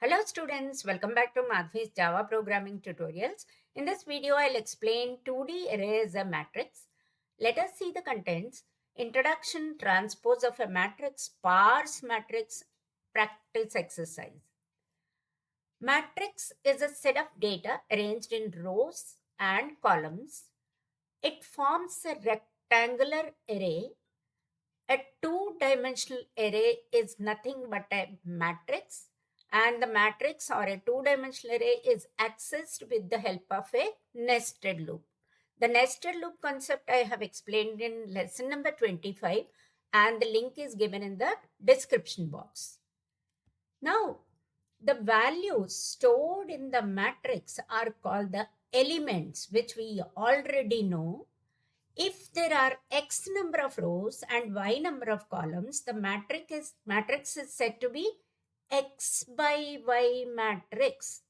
Hello students, welcome back to Matrices Java programming tutorials. In this video, I'll explain 2D array as a matrix. Let us see the contents. Introduction, transpose of a matrix, sparse matrix, practice exercise. Matrix is a set of data arranged in rows and columns. It forms a rectangular array. A two-dimensional array is nothing but a matrix, and the matrix or a two-dimensional array is accessed with the help of a nested loop. The nested loop concept I have explained in lesson number 25, and the link is given in the description box. Now, the values stored in the matrix are called the elements, which we already know. If there are X number of rows and Y number of columns, the matrix is said to be X by Y matrix.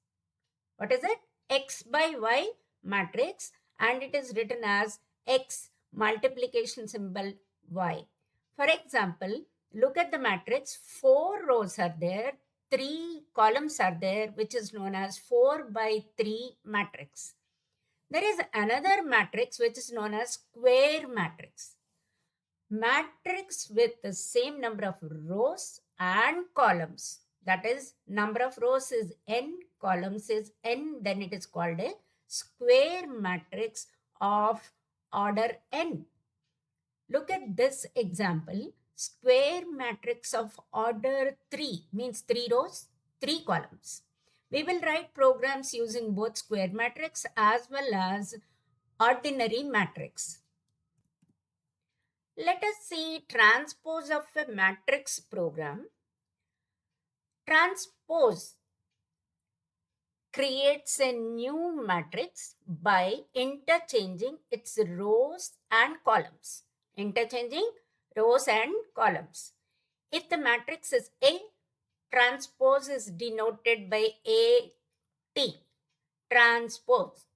What is it? X by Y matrix, and it is written as X multiplication symbol Y. For example, look at the matrix. 4 rows are there, 3 columns are there, which is known as 4 by 3 matrix. There is another matrix which is known as square matrix. Matrix with the same number of rows and columns. That is, number of rows is n, columns is n, then it is called a square matrix of order n. Look at this example. Square matrix of order 3 means 3 rows, 3 columns. We will write programs using both square matrix as well as ordinary matrix. Let us see transpose of a matrix program. Transpose creates a new matrix by interchanging its rows and columns. Interchanging rows and columns. If the matrix is A, transpose is denoted by AT, transpose.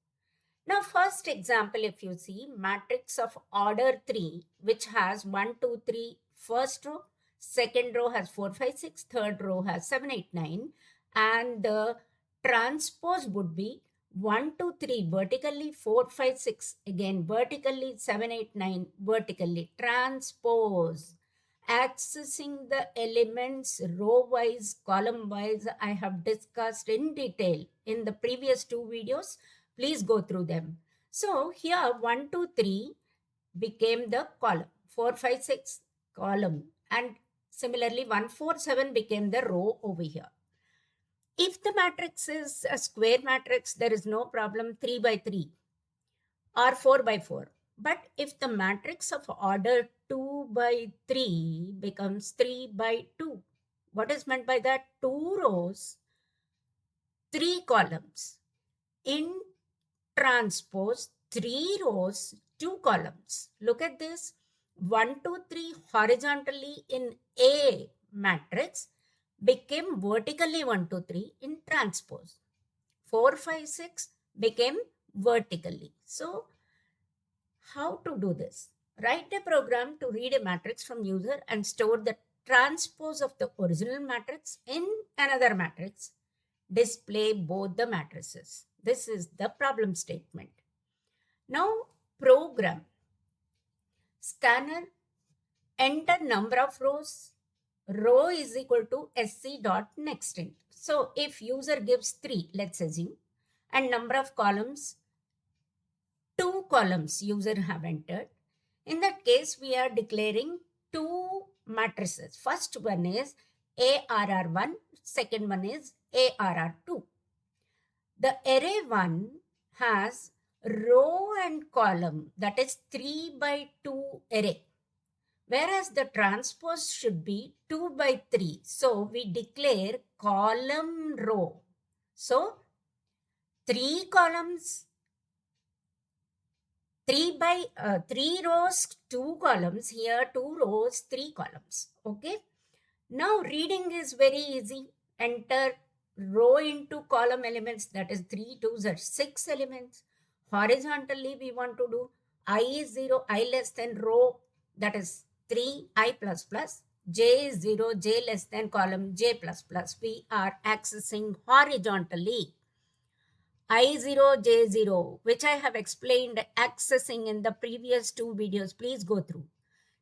Now, first example, if you see, matrix of order 3, which has 1, 2, 3, first row, second row has 4, 5, 6, third row has 7, 8, 9, and the transpose would be 1, 2, 3 vertically, 4, 5, 6 again vertically, 7, 8, 9 vertically. Transpose. Accessing the elements row-wise, column-wise, I have discussed in detail in the previous 2 videos. Please go through them. So here 1, 2, 3 became the column, 4, 5, 6 column, and similarly 1, 4, 7 became the row over here. If the matrix is a square matrix, there is no problem, 3 by 3 or 4 by 4. But if the matrix of order 2 by 3 becomes 3 by 2, what is meant by that? 2 rows, 3 columns. In transpose, 3 rows, 2 columns. Look at this. 1, 2, 3 horizontally in A matrix became vertically 1, 2, 3 in transpose. 4, 5, 6 became vertically. So, how to do this? Write a program to read a matrix from user and store the transpose of the original matrix in another matrix. Display both the matrices. This is the problem statement. Now, program. Scanner, enter number of rows. Row is equal to sc.nextInt. So, if user gives 3, let's assume, and number of columns, 2 columns user have entered. In that case, we are declaring 2 matrices. First one is ARR1, second one is ARR2. The array 1 has row and column, that is 3 by 2 array. Whereas the transpose should be 2 by 3. So we declare column row. So 3 columns, 3 rows, 2 columns. Here 2 rows, 3 columns. Okay. Now reading is very easy. Enter row into column elements, that is 3 2s are 6 elements. Horizontally we want to do I is 0, I less than row, that is 3, I plus plus. j is 0, j less than column j plus plus. We are accessing horizontally. I0, J0, which I have explained accessing in the previous two videos. Please go through.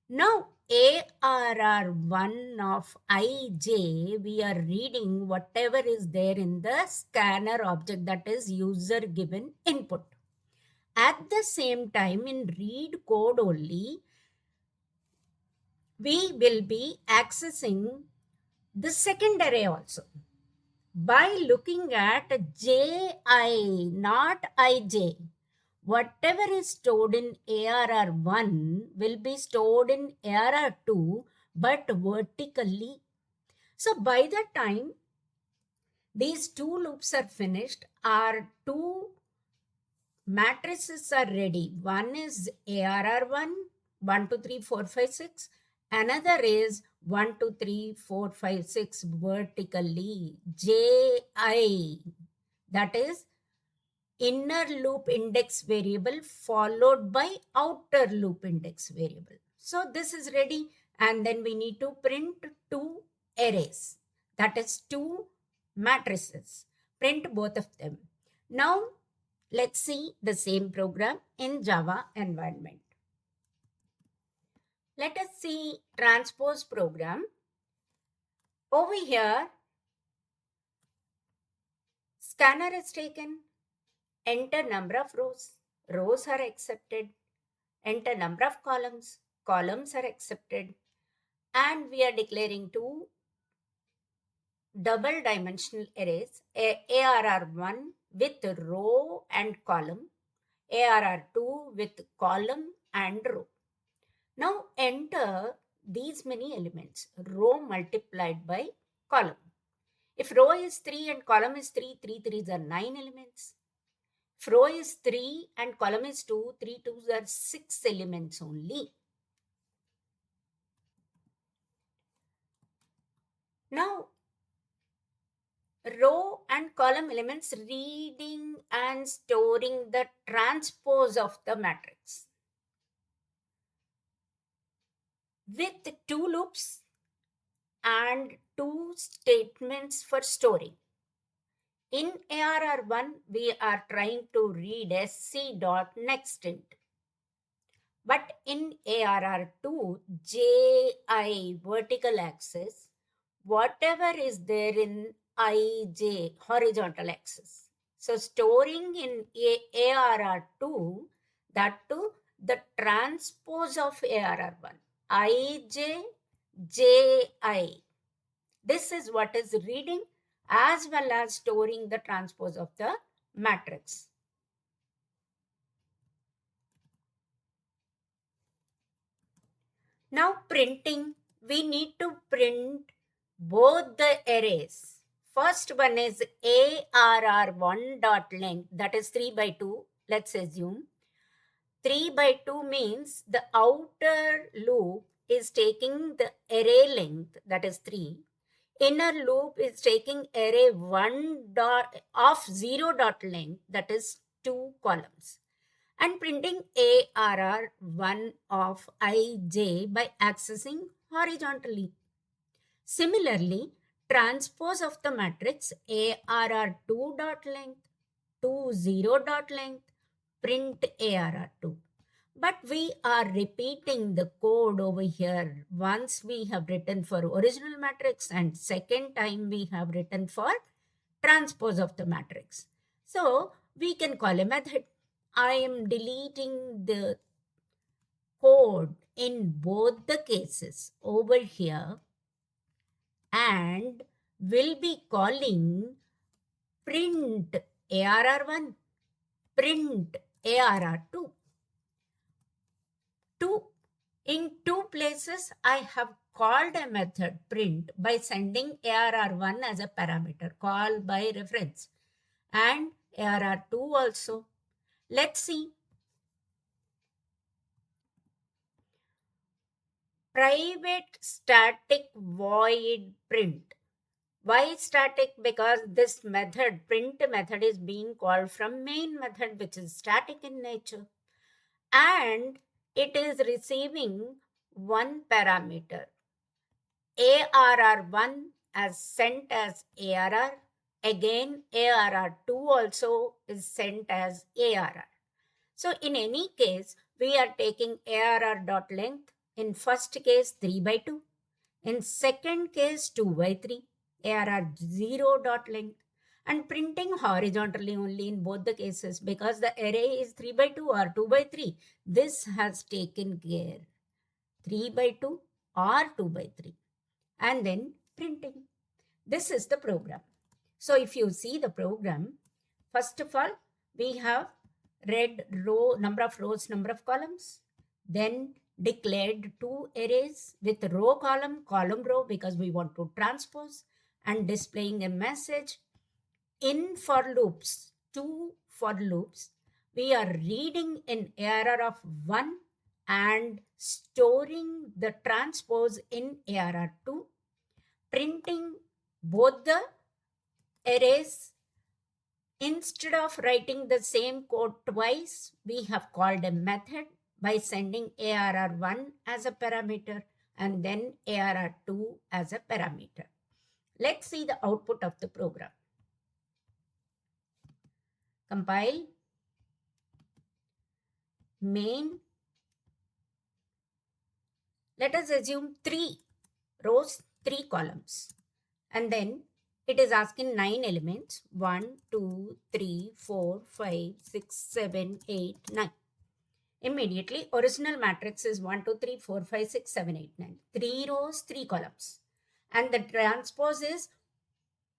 Now, ARR1 of IJ, we are reading whatever is there in the scanner object, that is user given input. At the same time, in read code only, we will be accessing the second array also by looking at JI, not IJ. Whatever is stored in ARR1 will be stored in ARR2, but vertically. So by the time these two loops are finished, our two matrices are ready. One is ARR1, 1, 2, 3, 4, 5, 6. Another is 1, 2, 3, 4, 5, 6 vertically. JI, that is inner loop index variable followed by outer loop index variable. So this is ready, and then we need to print two arrays, that is two matrices. Print both of them. Now let's see the same program in Java environment. Let us see transpose program. Over here, scanner is taken, enter number of rows. Rows are accepted. Enter number of columns. Columns are accepted. And we are declaring two double dimensional arrays, ARR1 with row and column, ARR2 with column and row. Now enter these many elements, row multiplied by column. If row is 3 and column is 3, 3 3s are 9 elements. If row is 3 and column is 2, 3 2s are 6 elements only. Now, row and column elements reading and storing the transpose of the matrix with two loops and two statements for storing. In ARR1, we are trying to read sc.nextInt. But in ARR2, JI vertical axis, whatever is there in IJ horizontal axis. So storing in ARR2, that too, the transpose of ARR1, IJ, JI. This is what is reading as well as storing the transpose of the matrix. Now printing, we need to print both the arrays. First one is ARR1.length, that is 3 by 2, let's assume. 3 by 2 means the outer loop is taking the array length, that is 3. Inner loop is taking array 1 dot of 0 dot length, that is 2 columns, and printing ARR1 of IJ by accessing horizontally. Similarly, transpose of the matrix ARR2 dot length to 0 dot length, print ARR2. But we are repeating the code over here. Once we have written for original matrix and second time we have written for transpose of the matrix. So we can call a method. I am deleting the code in both the cases over here and will be calling print ARR1, print ARR2. In two places, I have called a method print by sending ARR1 as a parameter, call by reference, and ARR2 also. Let's see. Private static void print. Why static? Because this method, print method, is being called from main method, which is static in nature. And it is receiving one parameter. ARR1 as sent as ARR. Again, ARR2 also is sent as ARR. So in any case, we are taking ARR dot length. In first case, 3 by 2. In second case, 2 by 3. ARR 0 dot length. And printing horizontally only in both the cases because the array is 3 by 2 or 2 by 3. This has taken care 3 by 2 or 2 by 3. And then printing. This is the program. So if you see the program, first of all, we have read row, number of rows, number of columns, then declared two arrays with row column, column row because we want to transpose, and displaying a message. In for loops, two for loops, we are reading an error of 1 and storing the transpose in ARR2, printing both the arrays. Instead of writing the same code twice, we have called a method by sending ARR1 as a parameter and then ARR2 as a parameter. Let's see the output of the program. Compile. Main. Let us assume 3 rows, 3 columns. And then it is asking 9 elements. 1, 2, 3, 4, 5, 6, 7, 8, 9. Immediately, original matrix is 1, 2, 3, 4, 5, 6, 7, 8, 9. 3 rows, 3 columns. And the transpose is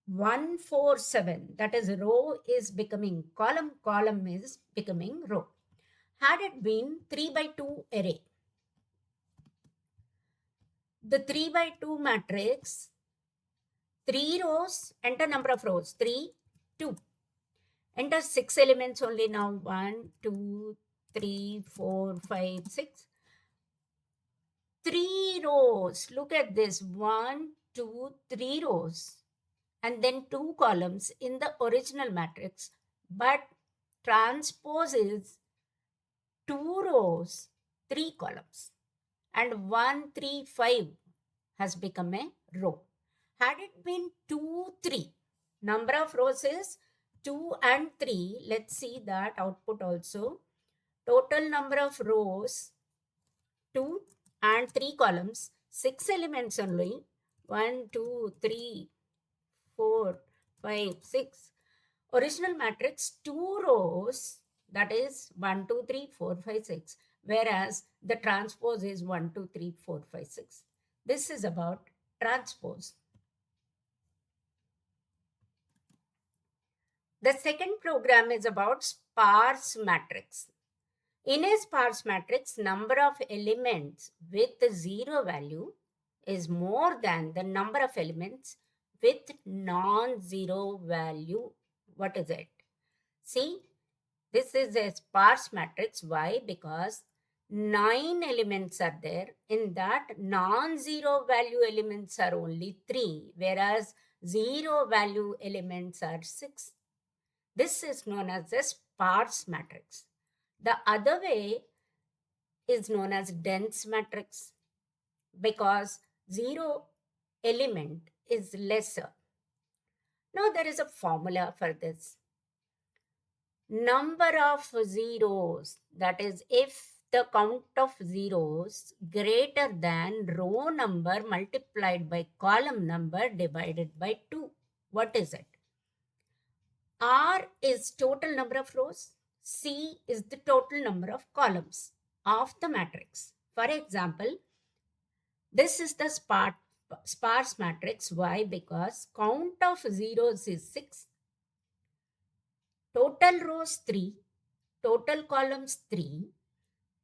1, 4, 7. That is, row is becoming column, column is becoming row. Had it been 3 by 2 array, the 3 by 2 matrix, 3 rows, enter number of rows, 3, 2. Enter 6 elements only now, 1, 2, 3, 4, 5, 6. 3 rows, look at this, 1, 2, 3 rows, and then 2 columns in the original matrix, but transpose is 2 rows, 3 columns, and 1, 3, 5 has become a row. Had it been 2, 3, number of rows is 2 and 3. Let's see that output also. Total number of rows, 2 and 3 columns, 6 elements only. 1, 2, 3, 4, 5, 6. Original matrix, 2 rows, that is 1, 2, 3, 4, 5, 6. Whereas the transpose is 1, 2, 3, 4, 5, 6. This is about transpose. The second program is about sparse matrix. In a sparse matrix, number of elements with 0 value is more than the number of elements with non-zero value. What is it? See, this is a sparse matrix. Why? Because 9 elements are there. In that, non-zero value elements are only 3, whereas 0 value elements are 6. This is known as a sparse matrix. The other way is known as dense matrix because 0 element is lesser. Now there is a formula for this. Number of zeros, that is, if the count of zeros greater than row number multiplied by column number divided by 2. What is it? R is total number of rows. C is the total number of columns of the matrix. For example, this is the sparse matrix. Why? Because count of zeros is 6. Total rows 3. Total columns 3.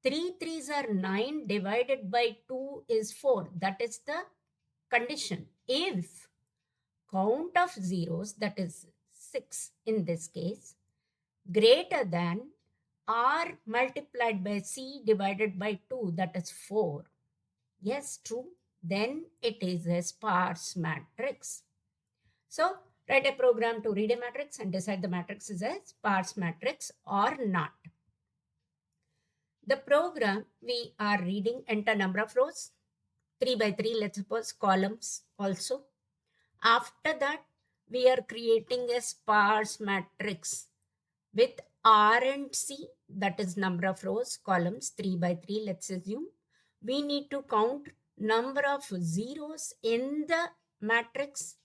3 threes are 9 divided by 2 is 4. That is the condition. If count of zeros, that is 6 in this case, greater than R multiplied by C divided by 2, that is 4. Yes, true. Then it is a sparse matrix. So, write a program to read a matrix and decide the matrix is a sparse matrix or not. The program we are reading, enter number of rows, 3 by 3, let's suppose, columns also. After that, we are creating a sparse matrix with R and C, that is number of rows, columns, 3 by 3, let's assume. We need to count number of zeros in the matrix.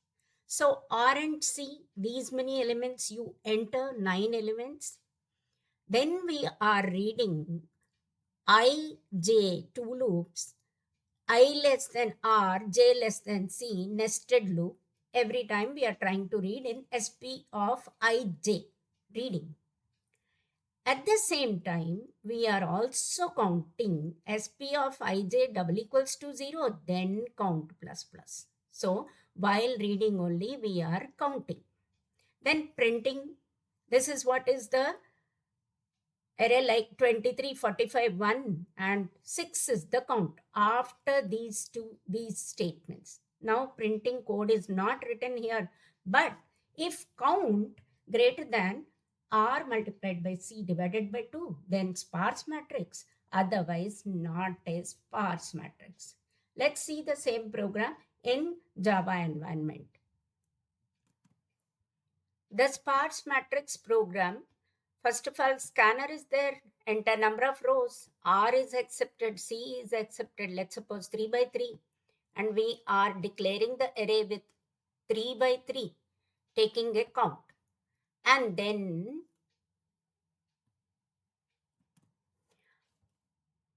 So R and C, these many elements you enter, 9 elements. Then we are reading I, J, two loops, I less than R, J less than C, nested loop. Every time we are trying to read in SP of IJ, reading. At the same time, we are also counting SP of ij double equals to 0, then count plus plus. So, while reading only, we are counting. Then printing, this is what is the array, like 23, 45, 1 and 6 is the count after these statements. Now, printing code is not written here, but if count greater than R multiplied by C divided by 2, then sparse matrix, otherwise not a sparse matrix. Let's see the same program in Java environment. The sparse matrix program, first of all, scanner is there, enter number of rows, R is accepted, C is accepted, let's suppose 3 by 3. And we are declaring the array with 3 by 3, taking a count. And then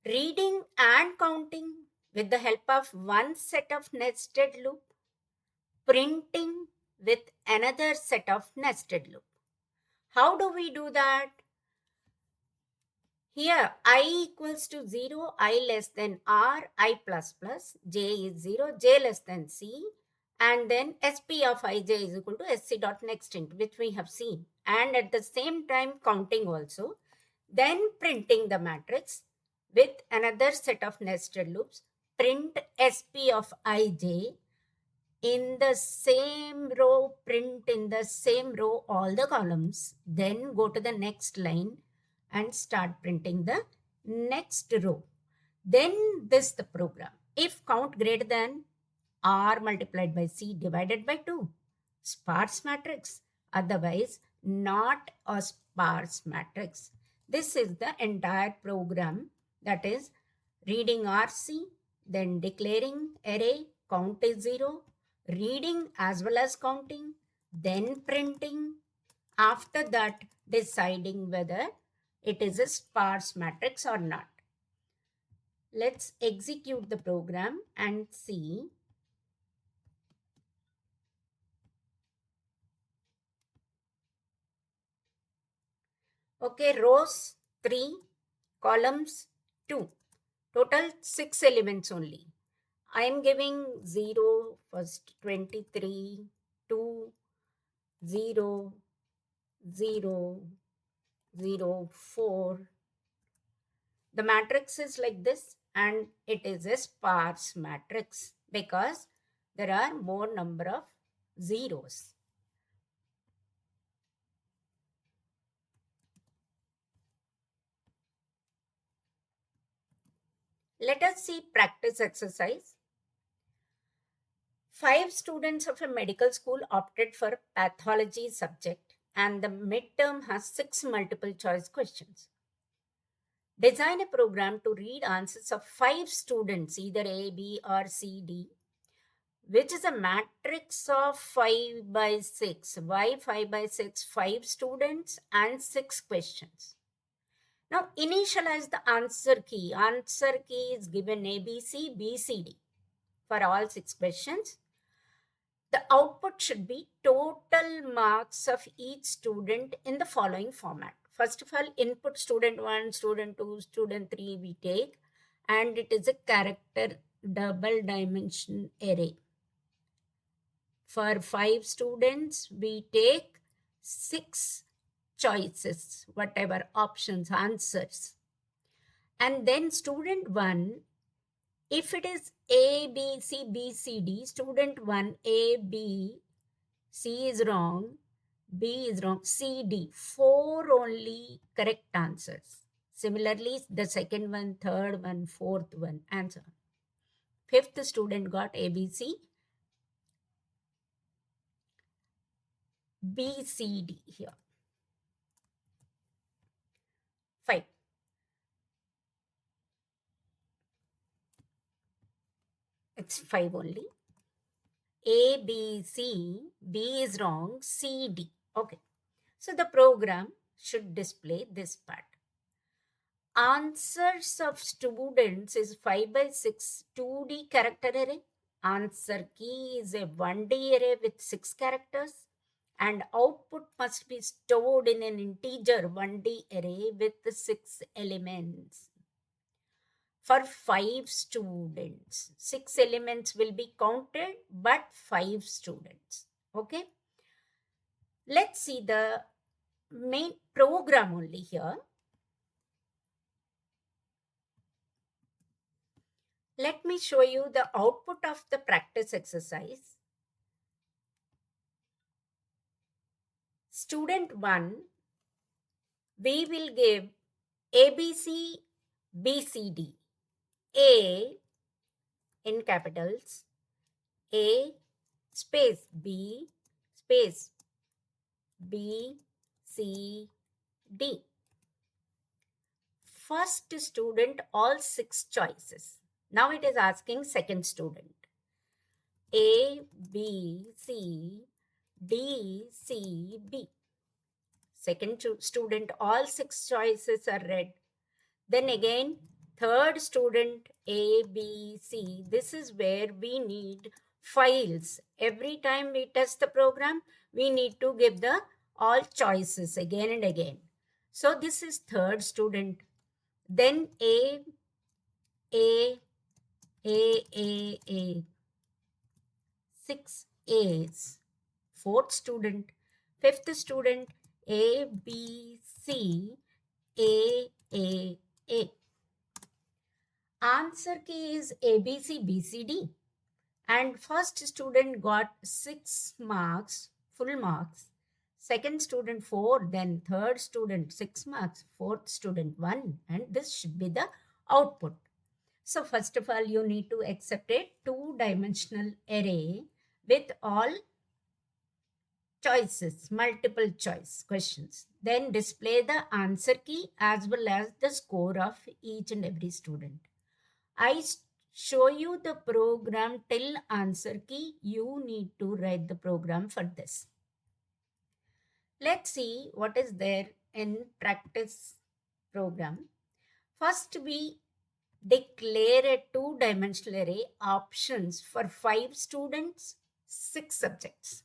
reading and counting with the help of one set of nested loop, printing with another set of nested loop. How do we do that? Here, I equals to 0, I less than R, I plus plus, J is 0, J less than C, and then SP of ij is equal to SC dot next int, which we have seen. And at the same time, counting also. Then printing the matrix with another set of nested loops, print SP of ij in the same row, print in the same row all the columns, then go to the next line and start printing the next row. Then this the program. If count greater than R multiplied by C divided by 2, sparse matrix, otherwise not a sparse matrix. This is the entire program, that is reading RC, then declaring array, count is 0, reading as well as counting, then printing, after that deciding whether it is a sparse matrix or not. Let's execute the program and see. Okay, rows 3, columns 2, total 6 elements only. I am giving 0, first 23, 2, 0, 0, 0, 4. The matrix is like this, and it is a sparse matrix because there are more number of zeros. Let us see practice exercise. 5 students of a medical school opted for pathology subject, and the midterm has 6 multiple choice questions. Design a program to read answers of 5 students, either A, B, or C, D, which is a matrix of 5 by 6. Why 5 by 6? 5 students and 6 questions. Now, initialize the answer key. Answer key is given A, B, C, B, C, D for all 6 questions. The output should be total marks of each student in the following format. First of all, input student 1, student 2, student 3 we take, and it is a character double dimension array. For 5 students, we take 6 choices, whatever options, answers. And then student 1, if it is A, B, C, B, C, D, student 1, A, B, C is wrong, B is wrong, C, D, 4 only correct answers. Similarly, the second one, third one, fourth one, and so on. Fifth student got ABC, B, C, D here. 5. It's 5 only. A, B, C, B is wrong, C, D. Okay. So the program should display this part. Answers of students is 5 by 6 2D character array. Answer key is a 1D array with 6 characters. And output must be stored in an integer 1D array with 6 elements. For 5 students, 6 elements will be counted, but 5 students. Okay. Let's see the main program only here. Let me show you the output of the practice exercise. Student 1, we will give ABC, BCD. A in capitals, A space B space B, C, D. First student, all 6 choices. Now it is asking second student. A, B, C, D, C, B. Second student, all 6 choices are read. Then again, third student, A, B, C. This is where we need files. Every time we test the program, we need to give the all choices again and again. So this is third student. Then A, A, A. 6 A's. Fourth student. Fifth student, A, B, C, A. Answer key is ABC, BCD. And first student got 6 marks, full marks. Second student 4, then third student 6 marks, fourth student 1. And this should be the output. So first of all, you need to accept a 2-dimensional array with all choices, multiple choice questions. Then display the answer key as well as the score of each and every student. I show you the program till answer key. You need to write the program for this. Let's see what is there in practice program. First, we declare a 2-dimensional array options for 5 students, 6 subjects.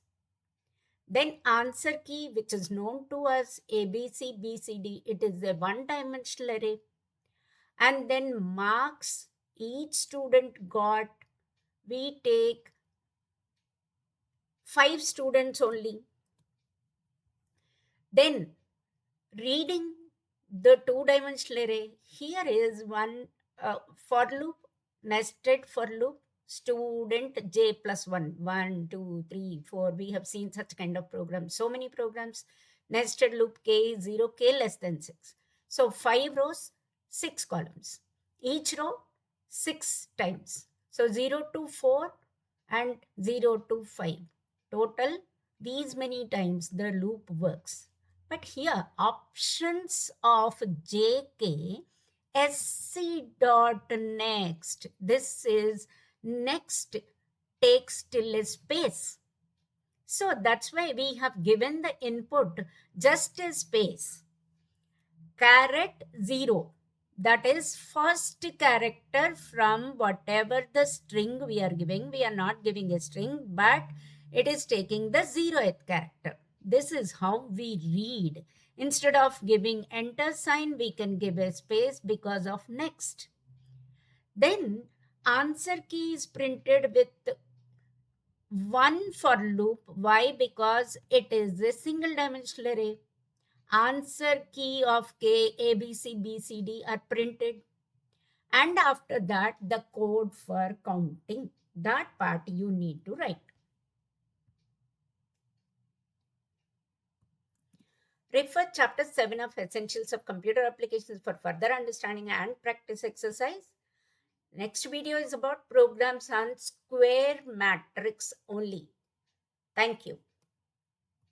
Then answer key, which is known to us ABC, BCD, it is a 1-dimensional array. And then marks each student got, we take 5 students only. Then reading the 2-dimensional array, here is one for loop, nested for loop, student j plus 1, 1, 2, 3, 4. We have seen such kind of programs, so many programs. Nested loop k 0, k less than 6. So 5 rows, 6 columns. Each row 6 times. So 0 to 4 and 0 to 5. Total these many times the loop works. But here options of jk sc dot next. This is next takes till a space. So that's why we have given the input just a space. Caret 0. That is first character from whatever the string we are giving. We are not giving a string, but it is taking the 0th character. This is how we read. Instead of giving enter sign, we can give a space because of next. Then answer key is printed with 1 for loop. Why? Because it is a single dimensional array. Answer key of k, a, b, c, b, c, d are printed. And after that, the code for counting. That part you need to write. Refer chapter 7 of Essentials of Computer Applications for further understanding and practice exercise. Next video is about programs on square matrix only. Thank you.